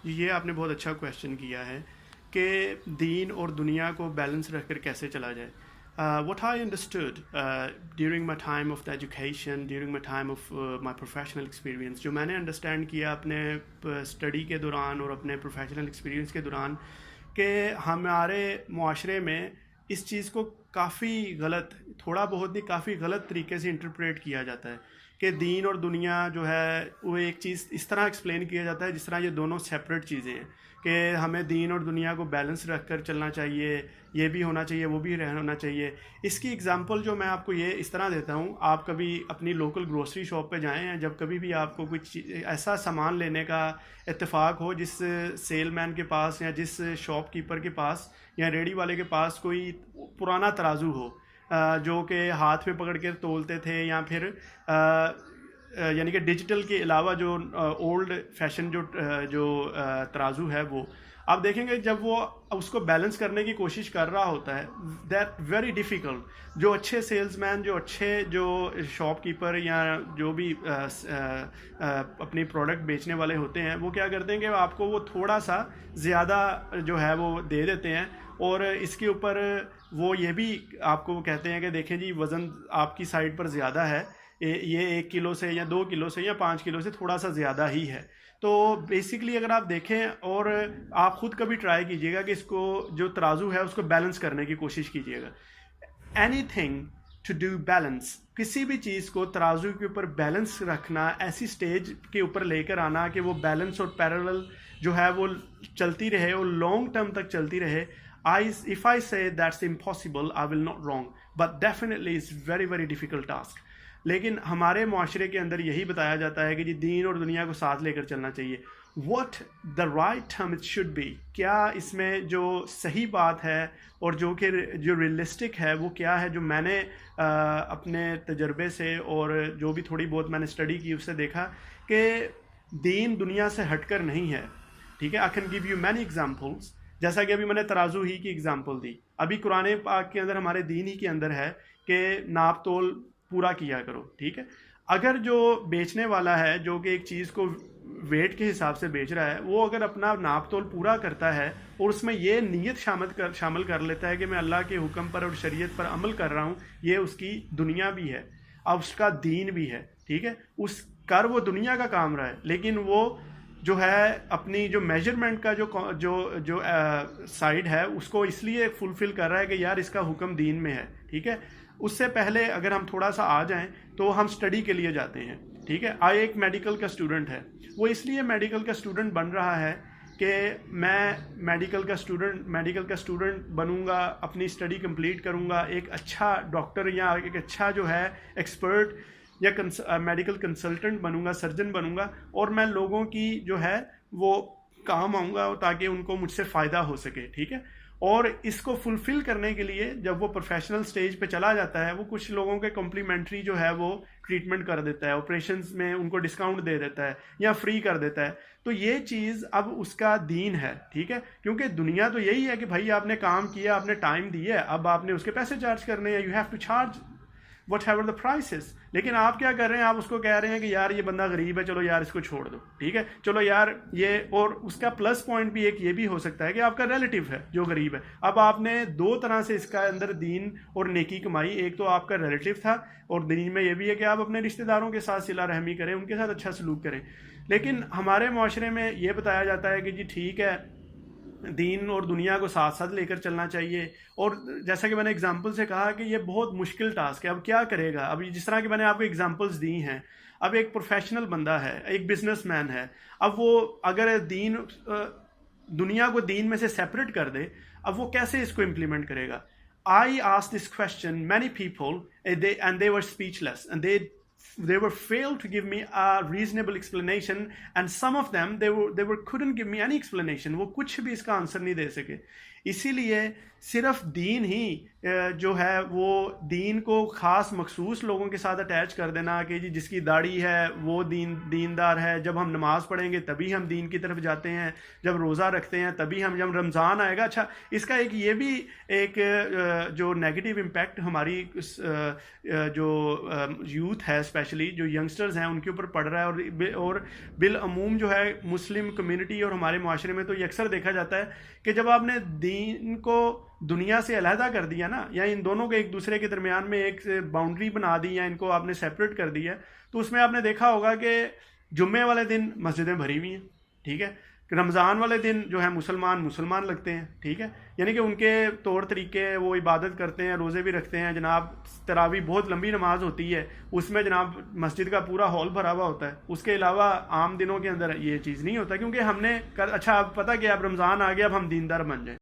یہ آپ نے بہت اچھا کویشچن کیا ہے کہ دین اور دنیا کو بیلنس رکھ کر کیسے چلا جائے. What I understood during my time of the education, during my time of my professional experience, جو میں نے انڈرسٹینڈ کیا اپنے اسٹڈی کے دوران اور اپنے پروفیشنل ایکسپیرینس کے دوران، کہ ہمارے معاشرے میں اس چیز کو کافی غلط، تھوڑا بہت نہیں کافی غلط طریقے سے انٹرپریٹ کیا جاتا ہے کہ دین اور دنیا جو ہے وہ ایک چیز اس طرح ایکسپلین کیا جاتا ہے جس طرح یہ دونوں سیپریٹ چیزیں ہیں، کہ ہمیں دین اور دنیا کو بیلنس رکھ کر چلنا چاہیے، یہ بھی ہونا چاہیے وہ بھی ہونا چاہیے. اس کی اگزامپل جو میں آپ کو یہ اس طرح دیتا ہوں، آپ کبھی اپنی لوکل گروسری شاپ پہ جائیں ہیں، جب کبھی بھی آپ کو کچھ ایسا سامان لینے کا اتفاق ہو جس سیل مین کے پاس یا جس شاپ کیپر کے پاس یا ریڈی والے کے پاس کوئی پرانا ترازو ہو جو کہ ہاتھ میں پکڑ کے تولتے تھے، یا پھر یعنی کہ ڈیجیٹل کے علاوہ جو اولڈ فیشن جو ترازو ہے، وہ آپ دیکھیں گے جب وہ اس کو بیلنس کرنے کی کوشش کر رہا ہوتا ہے، دیٹ ویری ڈیفیکلٹ. جو اچھے سیلز مین، جو اچھے جو شاپ کیپر یا جو بھی اپنی پروڈکٹ بیچنے والے ہوتے ہیں، وہ کیا کرتے ہیں کہ آپ کو وہ تھوڑا سا زیادہ جو ہے وہ دے دیتے ہیں، اور اس کے اوپر وہ یہ بھی آپ کو کہتے ہیں کہ دیکھیں جی وزن آپ کی سائڈ پر زیادہ ہے، یہ 1 کلو سے یا 2 کلو سے یا 5 کلو سے تھوڑا سا زیادہ ہی ہے. تو بیسکلی اگر آپ دیکھیں اور آپ خود کبھی ٹرائی کیجیے گا کہ اس کو جو ترازو ہے اس کو بیلنس کرنے کی کوشش کیجیے گا. Anything to do balance, کسی بھی چیز کو ترازو کے اوپر بیلنس رکھنا، ایسی سٹیج کے اوپر لے کر آنا کہ وہ بیلنس اور پیرلل جو ہے وہ چلتی رہے اور لانگ ٹرم تک چلتی رہے. If I say that's impossible, I will not wrong, but definitely it's very very difficult task. لیکن ہمارے معاشرے کے اندر یہی بتایا جاتا ہے کہ جی دین اور دنیا کو ساتھ لے کر چلنا چاہیے. what the right term it should be، کیا اس میں جو صحیح بات ہے اور جو کہ جو ریئلسٹک ہے وہ کیا ہے، جو میں نے اپنے تجربے سے اور جو بھی تھوڑی بہت میں نے اسٹڈی کی اس سے دیکھا کہ دین دنیا سے ہٹ کر نہیں ہے. ٹھیک ہے، I can give you many examples. جیسا کہ ابھی میں نے ترازو ہی کی اگزامپل دی، ابھی قرآن پاک کے اندر ہمارے دین ہی کے اندر ہے کہ ناپ تول پورا کیا کرو. ٹھیک ہے، اگر جو بیچنے والا ہے جو کہ ایک چیز کو ویٹ کے حساب سے بیچ رہا ہے، وہ اگر اپنا ناپ تول پورا کرتا ہے اور اس میں یہ نیت شامل کر لیتا ہے کہ میں اللہ کے حکم پر اور شریعت پر عمل کر رہا ہوں، یہ اس کی دنیا بھی ہے اب اس کا دین بھی ہے. ٹھیک ہے، اس کر وہ دنیا کا کام رہا ہے، لیکن وہ جو ہے اپنی جو میجرمنٹ کا جو سائڈ ہے اس کو اس لیے فلفل کر رہا ہے کہ یار اس کا حکم دین میں ہے. ٹھیک ہے، اس سے پہلے اگر ہم تھوڑا سا آ جائیں تو ہم اسٹڈی کے لیے جاتے ہیں. ٹھیک ہے، ایک میڈیکل کا اسٹوڈنٹ ہے، وہ اس لیے میڈیکل کا اسٹوڈنٹ بن رہا ہے کہ میں میڈیکل کا اسٹوڈنٹ بنوں گا، اپنی اسٹڈی کمپلیٹ کروں گا، ایک اچھا ڈاکٹر یا ایک اچھا جو ہے ایکسپرٹ یا میڈیکل کنسلٹنٹ بنوں گا، سرجن بنوں گا، اور میں لوگوں کی جو ہے وہ کام آؤں گا تاکہ ان کو مجھ سے فائدہ ہو سکے. ٹھیک ہے، اور اس کو فلفل کرنے کے لیے جب وہ پروفیشنل سٹیج پہ چلا جاتا ہے، وہ کچھ لوگوں کے کمپلیمنٹری جو ہے وہ ٹریٹمنٹ کر دیتا ہے، آپریشنز میں ان کو ڈسکاؤنٹ دے دیتا ہے یا فری کر دیتا ہے. تو یہ چیز اب اس کا دین ہے. ٹھیک ہے، کیونکہ دنیا تو یہی ہے کہ بھائی آپ نے کام کیا، آپ نے ٹائم دیا ہے، اب آپ نے اس کے پیسے چارج کرنے ہیں، you have to charge whatever the prices. لیکن آپ کیا کر رہے ہیں، آپ اس کو کہہ رہے ہیں کہ یار یہ بندہ غریب ہے، چلو یار اس کو چھوڑ دو. ٹھیک ہے، چلو یار یہ، اور اس کا پلس پوائنٹ بھی ایک یہ بھی ہو سکتا ہے کہ آپ کا ریلیٹیو ہے جو غریب ہے. اب آپ نے دو طرح سے اس کا اندر دین اور نیکی کمائی. ایک تو آپ کا ریلیٹیو تھا، اور دین میں یہ بھی ہے کہ آپ اپنے رشتہ داروں کے ساتھ صلہ رحمی کریں، ان کے ساتھ اچھا سلوک کریں. لیکن ہمارے معاشرے میں یہ بتایا جاتا ہے کہ جی ٹھیک ہے دین اور دنیا کو ساتھ ساتھ لے کر چلنا چاہیے. اور جیسا کہ میں نے اگزامپل سے کہا کہ یہ بہت مشکل ٹاسک ہے. اب کیا کرے گا؟ اب جس طرح کہ میں نے آپ کو اگزامپلس دی ہیں، اب ایک پروفیشنل بندہ ہے، ایک بزنس مین ہے، اب وہ اگر دنیا کو دین میں سے سیپریٹ کر دے، اب وہ کیسے اس کو امپلیمنٹ کرے گا؟ I asked this question many people and they were speechless, and they were failed to give me a reasonable explanation, and some of them they couldn't give me any explanation. وہ کچھ بھی اس کا answer نہیں دے سکے. اسی لیے صرف دین ہی جو ہے وہ دین کو خاص مخصوص لوگوں کے ساتھ اٹیچ کر دینا کہ جی جس کی داڑھی ہے وہ دیندار ہے، جب ہم نماز پڑھیں گے تبھی ہم دین کی طرف جاتے ہیں، جب روزہ رکھتے ہیں تبھی ہم، جب رمضان آئے گا. اچھا اس کا ایک یہ بھی ایک جو نیگیٹو امپیکٹ ہماری جو یوتھ ہے اسپیشلی جو ینگسٹرز ہیں ان کے اوپر پڑ رہا ہے، اور بالعموم جو ہے مسلم کمیونٹی اور ہمارے معاشرے میں تو یہ اکثر دیکھا جاتا ہے کہ جب آپ نے دین کو دنیا سے علیحدہ کر دیا نا، یا ان دونوں کو ایک دوسرے کے درمیان میں ایک باؤنڈری بنا دی یا ان کو آپ نے سیپریٹ کر دیا، تو اس میں آپ نے دیکھا ہوگا کہ جمعے والے دن مسجدیں بھری ہوئی ہیں، ٹھیک ہے، رمضان والے دن جو ہے مسلمان لگتے ہیں، ٹھیک ہے، یعنی کہ ان کے طور طریقے، وہ عبادت کرتے ہیں، روزے بھی رکھتے ہیں جناب، تراویح بہت لمبی نماز ہوتی ہے، اس میں جناب مسجد کا پورا ہال بھرا ہوا ہوتا ہے. اس کے علاوہ عام دنوں کے اندر یہ چیز نہیں ہوتا، کیونکہ ہم نے اچھا اب پتہ کہ اب رمضان آ گیا اب ہم دیندار بن جائیں.